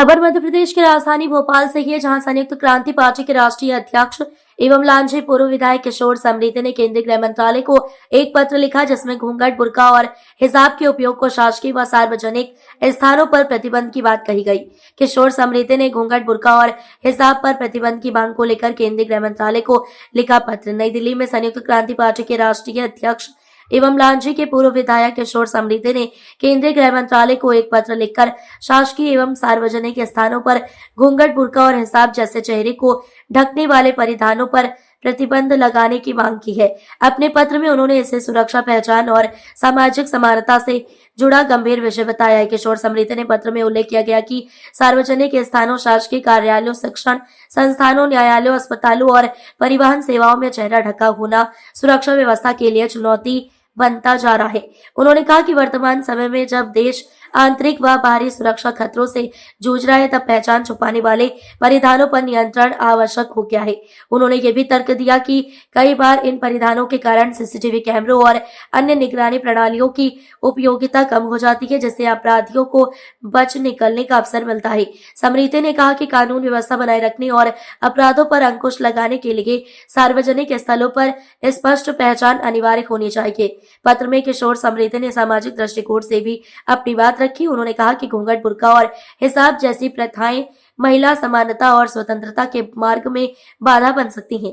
खबर मध्य प्रदेश की राजधानी भोपाल से है, जहां संयुक्त क्रांति पार्टी के राष्ट्रीय अध्यक्ष एवं लांझे पूर्व विधायक किशोर समरीते ने केंद्रीय गृह मंत्रालय को एक पत्र लिखा, जिसमें घूंघट, बुर्का और हिजाब के उपयोग को शासकीय व सार्वजनिक स्थानों पर प्रतिबंध की बात कही गई। किशोर समरीते ने घूंघट, बुर्का और हिजाब पर प्रतिबंध की मांग को लेकर केंद्रीय गृह मंत्रालय को लिखा पत्र। नई दिल्ली में संयुक्त क्रांति पार्टी के राष्ट्रीय अध्यक्ष एवं लांझी के पूर्व विधायक किशोर समरीते ने केंद्रीय गृह मंत्रालय को एक पत्र लिखकर शासकीय एवं सार्वजनिक स्थानों पर घूंघट, बुर्का और हिजाब जैसे चेहरे को ढकने वाले परिधानों पर प्रतिबंध लगाने की मांग की है। अपने पत्र में उन्होंने इसे सुरक्षा, पहचान और सामाजिक समानता से जुड़ा गंभीर विषय बताया है। किशोर समरीते ने पत्र में उल्लेख किया गया कि सार्वजनिक स्थानों, शासकीय कार्यालयों, शिक्षण संस्थानों, न्यायालयों, अस्पतालों और परिवहन सेवाओं में चेहरा ढका होना सुरक्षा व्यवस्था के लिए चुनौती बनता जा रहा है। उन्होंने कहा कि वर्तमान समय में जब देश आंतरिक व बाहरी सुरक्षा खतरों से जूझ रहा है, तब पहचान छुपाने वाले परिधानों पर नियंत्रण आवश्यक हो गया है। उन्होंने ये भी तर्क दिया कि कई बार इन परिधानों के कारण सीसीटीवी कैमरों और अन्य निगरानी प्रणालियों की उपयोगिता कम हो जाती है, जिससे अपराधियों को बच निकलने का अवसर मिलता है। समरीते ने कहा कि कानून व्यवस्था बनाए रखने और अपराधों पर अंकुश लगाने के लिए सार्वजनिक स्थलों पर स्पष्ट पहचान अनिवार्य होनी चाहिए। पत्र में किशोर समरीते ने सामाजिक दृष्टिकोण से भी अपनी बात रखी। उन्होंने कहा कि घूंघट, बुर्का और हिजाब जैसी प्रथाएं महिला समानता और स्वतंत्रता के मार्ग में बाधा बन सकती हैं।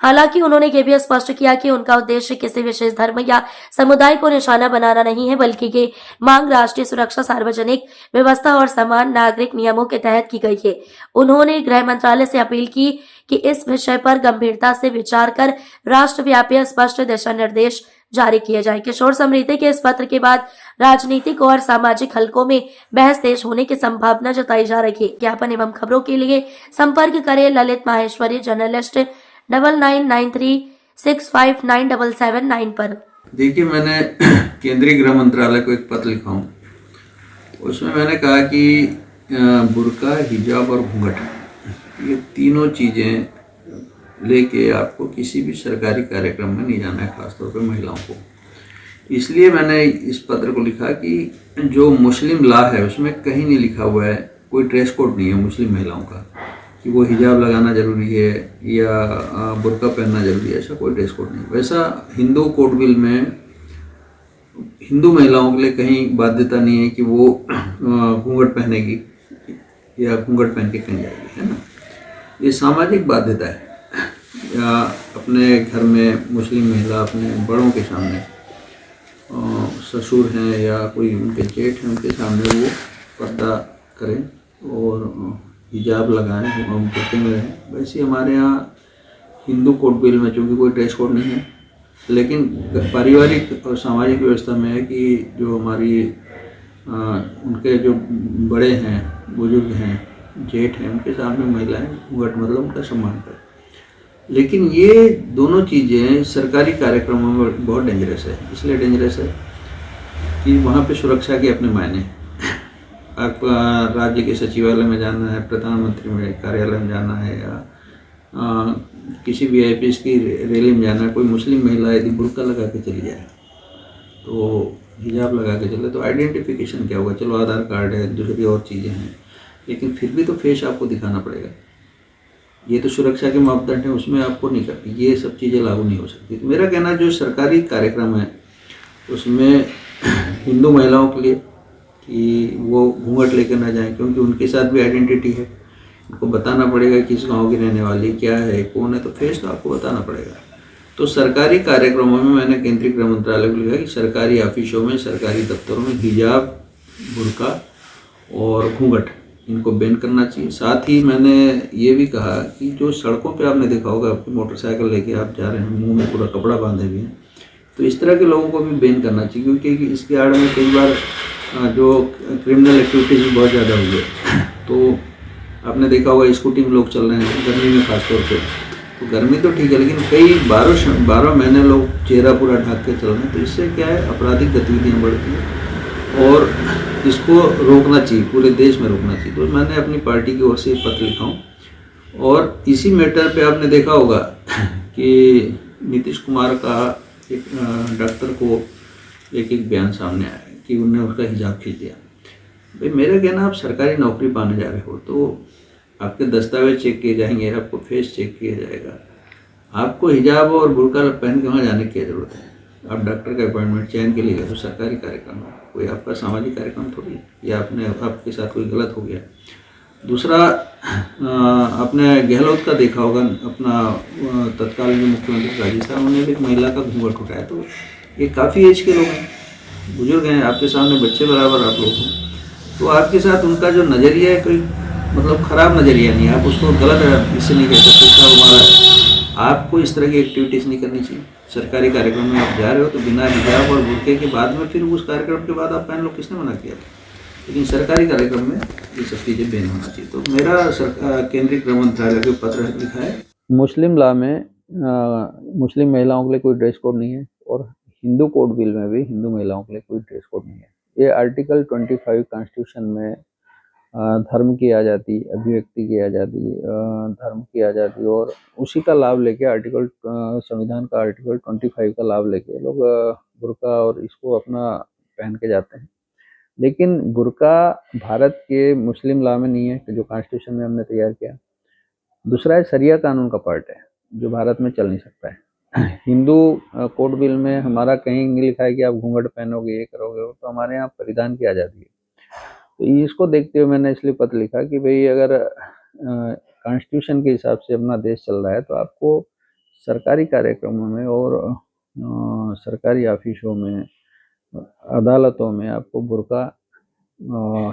हालांकि उन्होंने ये भी स्पष्ट किया कि उनका उद्देश्य किसी विशेष धर्म या समुदाय को निशाना बनाना नहीं है, बल्कि ये मांग राष्ट्रीय सुरक्षा, सार्वजनिक व्यवस्था और समान नागरिक नियमों के तहत की गई है। उन्होंने गृह मंत्रालय से अपील की कि इस विषय पर गंभीरता से विचार कर राष्ट्रव्यापी स्पष्ट दिशा निर्देश जारी किए जाए। किशोर समरीते के इस पत्र के बाद राजनीतिक और सामाजिक हलकों में बहस तेज होने की संभावना जताई जा रही है। ज्ञापन एवं खबरों के लिए संपर्क करें ललित माहेश्वरी, जर्नलिस्ट 9993659779 पर। देखिए, मैंने केंद्रीय गृह मंत्रालय को एक पत्र लिखा हूँ। उसमें मैंने कहा कि बुर्का, हिजाब और घूंघट, ये तीनों चीज़ें लेके आपको किसी भी सरकारी कार्यक्रम में नहीं जाना है, खासतौर पर महिलाओं को। इसलिए मैंने इस पत्र को लिखा कि जो मुस्लिम लॉ है उसमें कहीं नहीं लिखा हुआ है, कोई ड्रेस कोड नहीं है मुस्लिम महिलाओं का कि वो हिजाब लगाना ज़रूरी है या बुर्का पहनना ज़रूरी है। ऐसा कोई ड्रेस कोड नहीं। वैसा हिंदू कोड बिल में हिंदू महिलाओं के लिए कहीं बाध्यता नहीं है कि वो घूंघट पहनेगी या घूंघट पहन के कहीं जाएगी, है ना। ये सामाजिक बाध्यता है। या अपने घर में मुस्लिम महिला अपने बड़ों के सामने, ससुर हैं या कोई उनके जेठ हैं, उनके सामने वो पर्दा करें और हिजाब लगाएं, हम बुर्के में रहें। वैसे हमारे यहाँ हिंदू कोड बिल में चूँकि कोई ड्रेस कोड नहीं है, लेकिन पारिवारिक और सामाजिक व्यवस्था में है कि जो हमारी उनके जो बड़े हैं, बुजुर्ग हैं, जेठ हैं, उनके सामने महिलाएं घूंघट मतलब उनका सम्मान करें। लेकिन ये दोनों चीज़ें सरकारी कार्यक्रमों में बहुत डेंजरस है। इसलिए डेंजरस है कि वहाँ पे सुरक्षा के अपने मायने हैं। आप राज्य के सचिवालय में जाना है, प्रधानमंत्री में कार्यालय में जाना है या किसी भी IPS की रैली में जाना है, कोई मुस्लिम महिला यदि बुर्का लगा के चली जाए, तो हिजाब लगा के चले, तो आइडेंटिफिकेशन क्या होगा? चलो आधार कार्ड है, दूसरी और चीज़ें हैं, लेकिन फिर भी तो फेस आपको दिखाना पड़ेगा। ये तो सुरक्षा के मापदंड है, उसमें आपको नहीं करती, ये सब चीज़ें लागू नहीं हो सकती। तो मेरा कहना जो सरकारी कार्यक्रम है उसमें हिंदू महिलाओं के लिए कि वो घूंघट लेकर ना जाएं, क्योंकि उनके साथ भी आइडेंटिटी है। उनको बताना पड़ेगा किस गांव की रहने वाली, क्या है, कौन है, तो फेस तो आपको बताना पड़ेगा। तो सरकारी कार्यक्रमों में मैंने केंद्रीय गृह मंत्रालय को लिखा कि सरकारी ऑफिसों में, सरकारी दफ्तरों में हिजाब, बुर्का और घूंघट इनको बैन करना चाहिए। साथ ही मैंने ये भी कहा कि जो सड़कों पे आपने देखा होगा, आपकी मोटरसाइकिल लेके आप जा रहे हैं, मुंह में पूरा कपड़ा बांधे हुए हैं, तो इस तरह के लोगों को भी बैन करना चाहिए, क्योंकि इसके आड़ में कई बार जो क्रिमिनल एक्टिविटीज़ भी बहुत ज़्यादा हुई है। तो आपने देखा होगा स्कूटी में लोग चल रहे हैं गर्मी में खासतौर पर, तो गर्मी तो ठीक है, लेकिन कई 12 महीने लोग चेहरा पूरा ढक के चल रहे हैं, तो इससे क्या है, आपराधिक गतिविधियाँ बढ़ती हैं और इसको रोकना चाहिए, पूरे देश में रोकना चाहिए। तो मैंने अपनी पार्टी की ओर से पत्र लिखा हूँ। और इसी मैटर पे आपने देखा होगा कि नीतीश कुमार का एक डॉक्टर को एक बयान सामने आया कि उन्होंने उसका हिजाब खींच दिया। भाई मेरा कहना, आप सरकारी नौकरी पाने जा रहे हो तो आपके दस्तावेज चेक किए जाएंगे, आपको फेस चेक किया जाएगा। आपको हिजाब और बुर्का पहन के वहाँ जाने की क्या ज़रूरत है? आप डॉक्टर का अपॉइंटमेंट चयन के लिए गए तो सरकारी कार्यक्रम है, कोई आपका सामाजिक कार्यक्रम थोड़ी है, या आपके साथ कोई गलत हो गया। दूसरा, आपने गहलोत का देखा होगा, अपना तत्कालीन मुख्यमंत्री राजस्थान, उन्होंने भी एक महिला का घूंघट उठाया। तो ये काफ़ी एज के लोग हैं, बुजुर्ग हैं, आपके सामने बच्चे बराबर आप लोग हो, तो आपके साथ उनका जो नज़रिया है, कोई मतलब ख़राब नज़रिया नहीं है, आप उसको गलत इससे नहीं कह सकते साहब हमारा। आपको इस तरह की एक्टिविटीज़ नहीं करनी चाहिए। सरकारी कार्यक्रम में आप जा रहे हो तो बिना हिजाब और बुर्के के बाद में फिर उस कार्यक्रम के बाद आप पहन लो, किसने मना किया? लेकिन सरकारी कार्यक्रम में ये सब चीज़ें बैन होना चाहिए। तो मेरा केंद्रीय गृह मंत्रालय को पत्र लिखा है। मुस्लिम लॉ में मुस्लिम महिलाओं के लिए कोई ड्रेस कोड नहीं है, और हिंदू कोड बिल में भी हिंदू महिलाओं के लिए कोई ड्रेस कोड नहीं है। ये आर्टिकल 25 कॉन्स्टिट्यूशन में धर्म की आज़ादी, अभिव्यक्ति की आज़ादी, धर्म की आज़ादी, और उसी का लाभ लेके संविधान का आर्टिकल 25 का लाभ लेके लोग बुर्का और इसको अपना पहन के जाते हैं। लेकिन बुर्का भारत के मुस्लिम लॉ में नहीं है, जो कॉन्स्टिट्यूशन में हमने तैयार किया। दूसरा है, शरिया कानून का पार्ट है, जो भारत में चल नहीं सकता है। हिंदू कोड बिल में हमारा कहीं नहीं लिखा है कि आप घूंघट पहनोगे, ये करोगे, तो हमारे यहाँ परिधान की आज़ादी है। तो इसको देखते हुए मैंने इसलिए पत्र लिखा कि भाई अगर कॉन्स्टिट्यूशन के हिसाब से अपना देश चल रहा है तो आपको सरकारी कार्यक्रमों में और सरकारी ऑफिसों में, अदालतों में आपको बुर्का,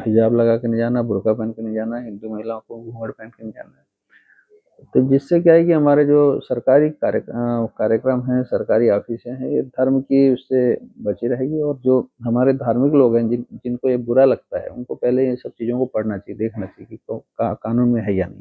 हिजाब लगा के नहीं जाना, बुर्का पहन के नहीं जाना, हिंदू महिलाओं को घूंघट पहन के नहीं जाना है। तो जिससे क्या है कि हमारे जो सरकारी कार्यक्रम हैं, सरकारी ऑफिसें हैं, ये धर्म की उससे बची रहेगी। और जो हमारे धार्मिक लोग हैं, जिनको ये बुरा लगता है, उनको पहले ये सब चीज़ों को पढ़ना चाहिए, देखना चाहिए कि कानून में है या नहीं।